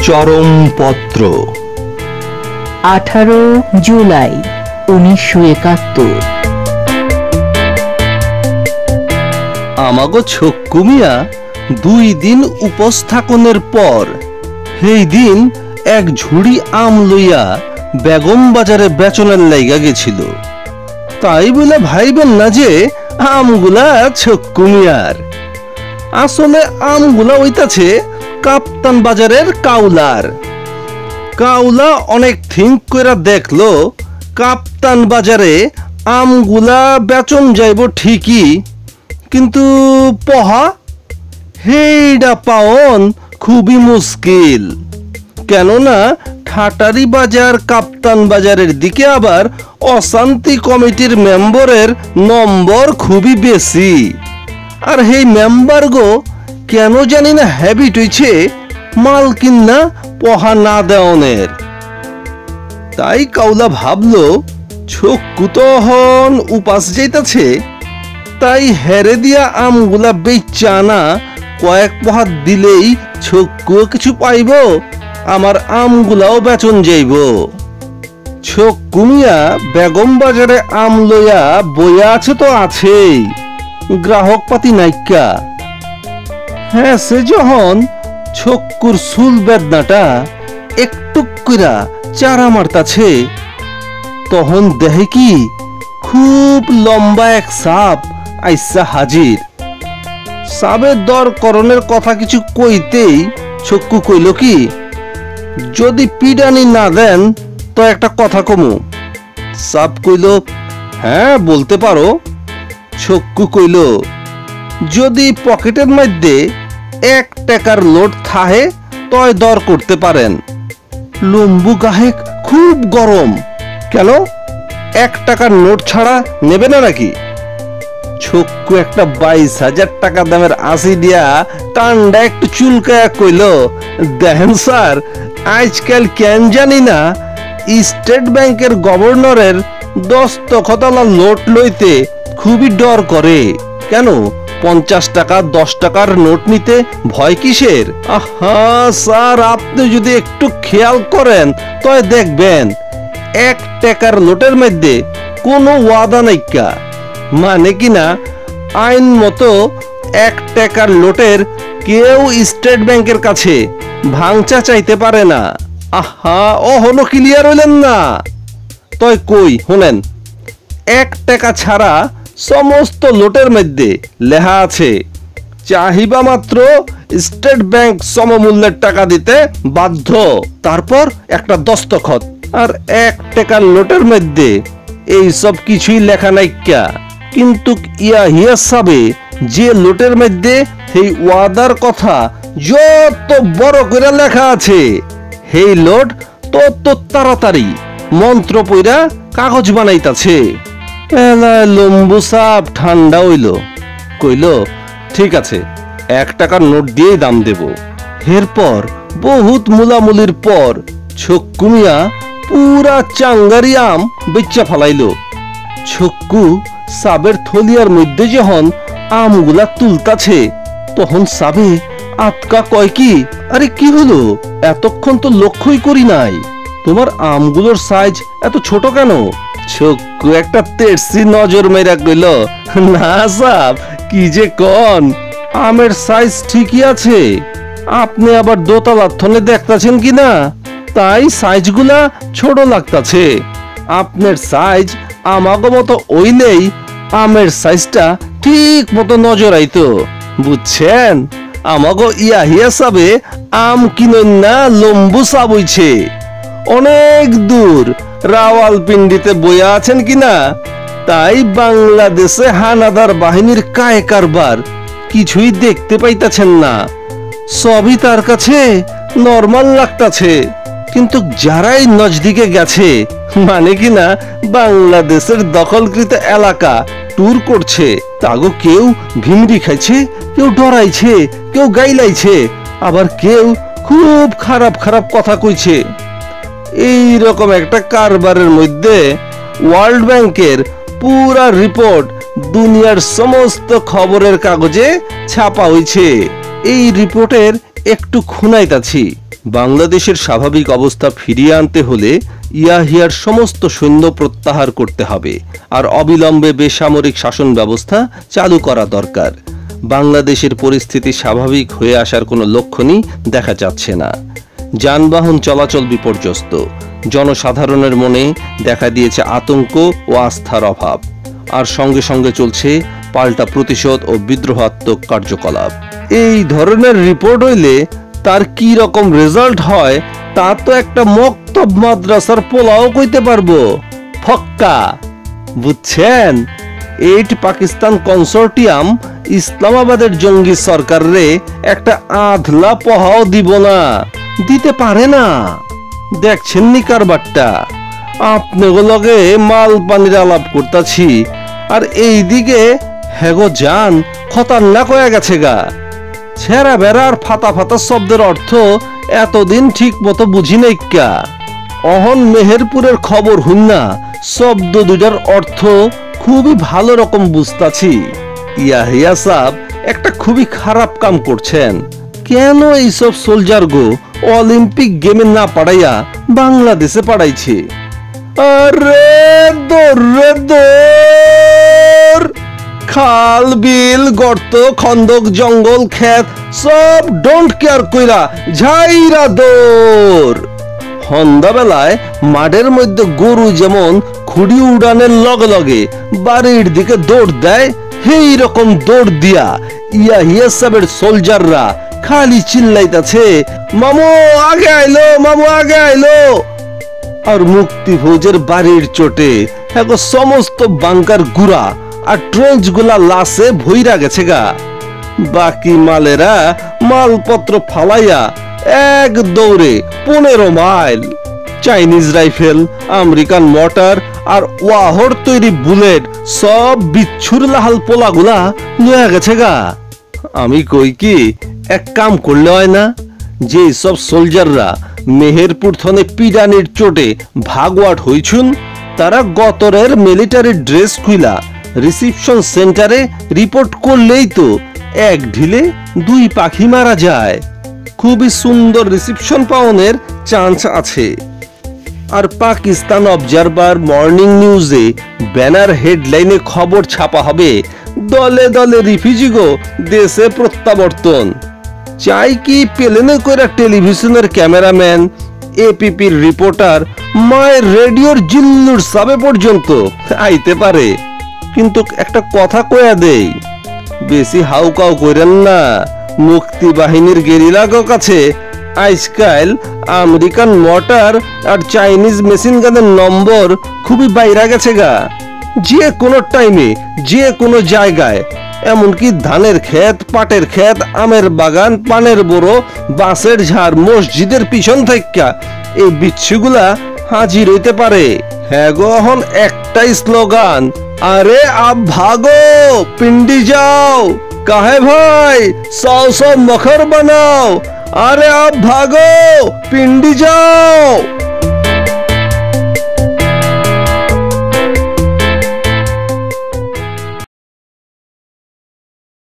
চরমপত্র 18 জুলাই 1971। আমাগো ছক্কু মিয়া 2 দিন উপস্থাপনের পর সেই দিন এক ঝুড়ি আম লইয়া বেগম বাজারে বেচনের লাইগা গেছিল। তাই বলে ভাইবেন না যে আমগুলা ছক্কু মিয়ার, আসলে আমগুলা ওইতাছে কাপ্তান বাজারের কাউলার। কাউলা অনেক থিঙ্ক কইরা দেখলো কাপ্তান বাজারে আমগুলা বেচন যাইব ঠিকই, কিন্তু পহা হেইডা পাওন খুবই মুশকিল। কেননা ঠাটারি বাজার কাপ্তান বাজারের দিকে আবার অশান্তি কমিটির মেম্বরের নম্বর খুবই বেশি। আর সেই মেম্বার গো কেন জানি না হ্যাবিট হইছে মাল কিনা পহা না দেওনের। তাই কাউলা ভাবলো ছক্কু তো হন উপাস যাইতাছে, তাই হেরে দিয়া আমগুলা বেচা না কয়েক পহাত দিলেই ছক্কুও কিছু পাইব, আমার আমগুলাও বেচন যাইব। ছক্কু মিয়া বেগম বাজারে আম লইয়া বইয়া আছে তো আছেই, গ্রাহক পাতি নাইকা। হ্যাঁ, সে যখন ছক্কুর চুল বেদনাটা একটু কইরা চারা মারতাছে, তখন দেখে কি খুব লম্বা এক সাপ আইসা হাজির। সাবের দর করণের কথা কিছু কইতেই ছক্কু কইল কি, যদি পিডানি না দেন তো একটা কথা কমু। সাপ কইল হ্যাঁ বলতে পারো। ছক্কু কইল যদি পকেটের মধ্যে 1 টাকার নোট থাহে তয় দর করতে পারেন। লম্বু গাহেক খুব গরম, কেন 1 টাকার নোট ছাড়া নেবে না নাকি? ছক্কু একটা 22,000 টাকা দামের আশি দিয়া কান্ডা একটু চুলকায়া কইল দেখেন স্যার, আজকাল কেন জানি না স্টেট ব্যাংকের গভর্নরের দস্তখতওয়ালা নোট লইতে খুবই ডর করে। কেন 50 টাকা 10 টাকার নোট নিতে ভয় কিসের? আহা স্যার, আপনি যদি একটু খেয়াল করেন তয় দেখবেন 1 টাকার নোটের মধ্যে কোনো ওয়াদা নাইকা, মানে কিনা আইন মতো 1 টাকার নোটের কেউ স্টেট ব্যাংকের কাছে ভাঙচা চাইতে পারে না। আহা ও হলো ক্লিয়ার হইলেন না? তয় কই শুনেন, 1 টাকা ছাড়া সমস্ত নোটের মধ্যে লেখা আছে চাহিবা মাত্র স্টেট ব্যাংক সমমূল্যের টাকা দিতে বাধ্য, তারপর একটা দস্তখত। আর 1 টাকার নোটের মধ্যে এই সব কিছুই লেখা নাইকা, কিন্তু ইয়া হিসাবে যে লোটের মধ্যে সেই ওয়াদার কথা যত বড় করে লেখা আছে, সেই লোট তত তাড়াতাড়ি মন্ত্র পইরা কাগজ বানাইতাছে। লম্বু সাপ ঠান্ডা হইল, কইল ঠিক আছে 1 টাকার নোট দিয়েই দাম দেব। এরপর বহুত মুলামুলির পর ছক্কু মিয়া পুরা চাঙ্গারি আম বেচা ফালাইল। ছক্কু সাবের থলিয়ার মধ্যে যখন আমগুলা তুলতাছে, তখন সাবে আটকা কয় কি, আরে কি হলো, এতক্ষণ তো লক্ষ্যই করি নাই, তোমার আমগুলোর সাইজ এত ছোট কেন? ছক্কু একটা তেরসি নজর মেরা কইল না সাব, কি যে কন, আমের সাইজ ঠিকই আছে, আপনি আবার দোতলার থনে দেখতাছেন কিনা, তাই সাইজগুলা ছোট লাগতাছে। আপনার সাইজ আমাগো মতো ওইলেই আমের সাইজটা ঠিক মতো নজর আইতো, বুঝছেন? আমাগো ইয়া হিসাবে আম কিনেন না লম্বু সাব হইছে, অনেক দূর রাওয়ালপিন্ডিতে বইয়া আছেন কিনা, তাই বাংলাদেশে হানাদার বাহিনীর কায় কারবার কিছুই দেখতে পাইতাছেন না, সবই তার কাছে নরমাল লাগতাছে। কিন্তু যারাই নজদিকে গেছে, মানে কিনা বাংলাদেশের দখলকৃত এলাকা ট্যুর করছে, তাগো কেউ ভিমরি খাইছে, কেউ ডরাইছে, কেউ গাইলাইছে, আবার কেউ খুব খারাপ খারাপ কথা কইছে। এই রকম একটা কারবারের মধ্যে ওয়ার্ল্ড ব্যাংকের পুরা রিপোর্ট দুনিয়ার সমস্ত খবরের কাগজে ছাপা হইছে। এই রিপোর্টের একটু খুনাইতাছি। বাংলাদেশের স্বাভাবিক অবস্থা ফিরিয়ে আনতে হলে ইয়াহিয়ার সমস্ত সৈন্য প্রত্যাহার করতে হবে আর অবিলম্বে বেসামরিক শাসন ব্যবস্থা চালু করা দরকার। বাংলাদেশের পরিস্থিতি স্বাভাবিক হয়ে আসার কোনো লক্ষণই দেখা যাচ্ছে না। যানবাহন চলাচল বিপর্যস্ত, জনসাধারণের মনে দেখা দিয়েছে আতঙ্ক ও আস্থার অভাব, আর সঙ্গে সঙ্গে চলছে পাল্টা প্রতিশোধ ও বিদ্রোহাত্মক কার্যকলাপ। এই ধরনের রিপোর্ট হইলে তার কি রকম রেজাল্ট হয় তা তো একটা মক্তব মাদ্রাসার পোলাও কইতে পারবো। ফক্কা বুঝছেন? এইট পাকিস্তান কনসোর্টিয়াম ইসলামাবাদের জঙ্গি সরকারে একটা আধলা পহাও দিব না, দিতে পারে না। দেখছেন নি কারবারটা? আপনাগুলোকে মাল পানির আলাপ করতেছি আর এইদিকে হেগো জান খতরনাক হয়ে গেছে গা। ছেঁড়া বেড়া আর ফাতা ফাতা শব্দের অর্থ এতদিন ঠিক মতো বুঝি নাই কা। অহন মেহেরপুরের খবর হুন্না শব্দ দুটার অর্থ খুবই ভালো রকম বুঝতাছি। ইয়াহিয়া সাহেব একটা খুবই খারাপ কাম করছেন। কেন এইসব সোলজার গো অলিম্পিক গেমে না পাঠাইয়া বাংলাদেশে পাঠাইছে? আরে দৌড় দৌড়! খাল বিল গর্ত খন্দক জঙ্গল ক্ষেত সব ডোন্ট কেয়ার কইরা ঝাইরা দৌড়। সন্ধ্যাবেলায় মাঠের মধ্যে গরু যেমন খুঁড়ি উড়ানের লগে লগে বাড়ির দিকে দৌড় দেয়, সেই রকম দৌড় দিয়া ইয়াহিয়া সাহেবের সোলজাররা খালি চিল্লাইতাছে, মামু আগে আইলো, মামু আগে আইলো। আর মুক্তি ফৌজের বাড়ির চোটে এখন সমস্ত বাংকার গুড়া আর ট্রেঞ্চ গুলা লাশে ভইরা গেছে গা। বাকি মালেরা মালপত্র ফালাইয়া এক দৌড়ে 15 mile. Chinese rifle, American mortar আর ওয়াহর তৈরি বুলেট সব বিচ্ছুর লাহাল পোলাগুলা লয়ে গেছে গা। আমি কই কি এক কাম করলে হয় না? যে সব সোলজাররা মেহেরপুর থনে পিডানির চোটে ভাগওয়াট হইছুন তারা গতরের মিলিটারি ড্রেস খুইলা রিসিপশন সেন্টারে রিপোর্ট করলেই তো এক ঢিলে 2 পাখি মারা যায়। খুবই সুন্দর রিসিপশন পাওনের চান্স আছে। আর পাকিস্তান অবজারভার মর্নিং নিউজে ব্যানার হেডলাইনে খবর ছাপা হবে, দলে দলে রিফিউজি গো দেশে প্রত্যাবর্তন। চাই কি প্লেনে কইরা টেলিভিশনের ক্যামেরাম্যান, এপিপির রিপোর্টার, মায়ের রেডিওর জিল্লুর সাবে পর্যন্ত আইতে পারে। কিন্তু একটা কথা কয়া দেই, বেশি হাউকাউ কইরেন না। মুক্তি বাহিনীর গেরিলাগো কাছে আজকাল আমেরিকান মর্টার আর চাইনিজ মেশিন গানের নম্বর খুবই বাইরা গেছে গা। যে কোনো টাইমে যে কোনো জায়গায়, এমনকি ধানের ক্ষেত, পাটের ক্ষেত, আমের বাগান, পানের বড়ো, বাঁশের ঝাড়, মসজিদের পিছন থেকে এই বিচ্ছুগুলা হাজির হইতে পারে। হ্যাঁ গো, এখন একটাই স্লোগান, আরে আপ ভাগো পিন্ডি যাও, কাহে ভাই 100 মখর বানাও, আরে আপ ভাগো পিন্ডি যাও।